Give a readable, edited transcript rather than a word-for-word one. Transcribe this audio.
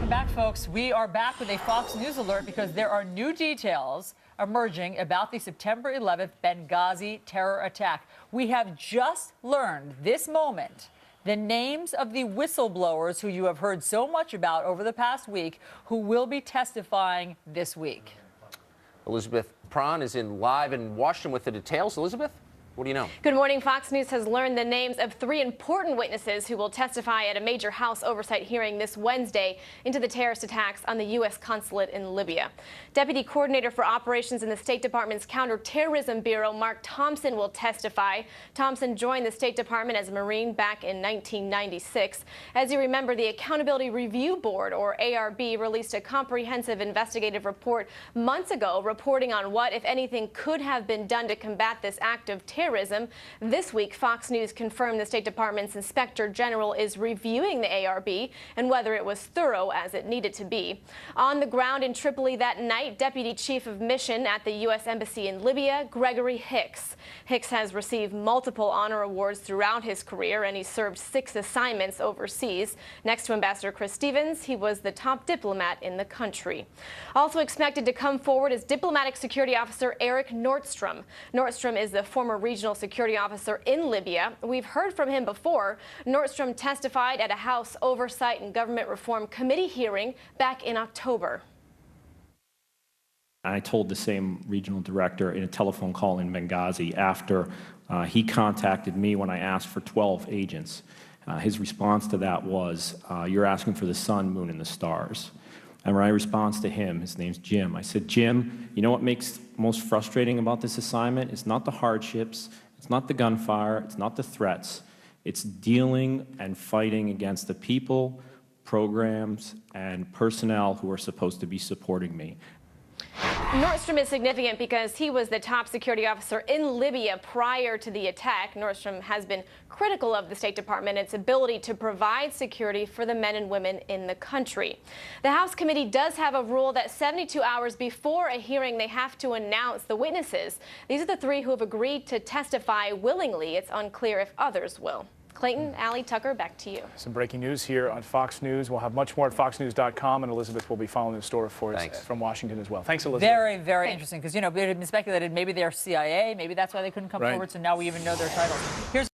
Welcome back, folks. We are back with a Fox News alert because there are new details emerging about the September 11th Benghazi terror attack. We have just learned this moment the names of the whistleblowers who you have heard so much about over the past week who will be testifying this week. Elizabeth Prawn is live in Washington with the details. Elizabeth, what do you know? Good morning. Fox News has learned the names of 3 important witnesses who will testify at a major House oversight hearing this Wednesday into the terrorist attacks on the U.S. consulate in Libya. Deputy Coordinator for Operations in the State Department's Counterterrorism Bureau, Mark Thompson, will testify. Thompson joined the State Department as a Marine back in 1996. As you remember, the Accountability Review Board, or ARB, released a comprehensive investigative report months ago reporting on what, if anything, could have been done to combat this act of terrorism. This week, Fox News confirmed the State Department's Inspector General is reviewing the ARB and whether it was thorough as it needed to be. On the ground in Tripoli that night, Deputy Chief of Mission at the U.S. Embassy in Libya, Gregory Hicks. Hicks has received multiple honor awards throughout his career, and he served 6 assignments overseas. Next to Ambassador Chris Stevens, he was the top diplomat in the country. Also expected to come forward is Diplomatic Security Officer Eric Nordstrom. Nordstrom is the former regional security officer in Libya. We've heard from him before. Nordstrom testified at a House Oversight and Government Reform Committee hearing back in October. I told the same regional director in a telephone call in Benghazi after he contacted me when I asked for 12 agents. His response to that was, you're asking for the sun, moon, and the stars. And my response to him, his name's Jim, I said, Jim, you know what makes most frustrating about this assignment? It's not the hardships, it's not the gunfire, it's not the threats. It's dealing and fighting against the people, programs, and personnel who are supposed to be supporting me. Nordstrom is significant because he was the top security officer in Libya prior to the attack. Nordstrom has been critical of the State Department and its ability to provide security for the men and women in the country. The House committee does have a rule that 72 hours before a hearing they have to announce the witnesses. These are the 3 who have agreed to testify willingly. It's unclear if others will. Clayton, Allie, Tucker, back to you. Some breaking news here on Fox News. We'll have much more at foxnews.com, and Elizabeth will be following the story for us from Washington as well. Thanks, Elizabeth. Very, very interesting because, you know, it had been speculated maybe they're CIA, maybe that's why they couldn't come forward, so now we even know their titles. Here's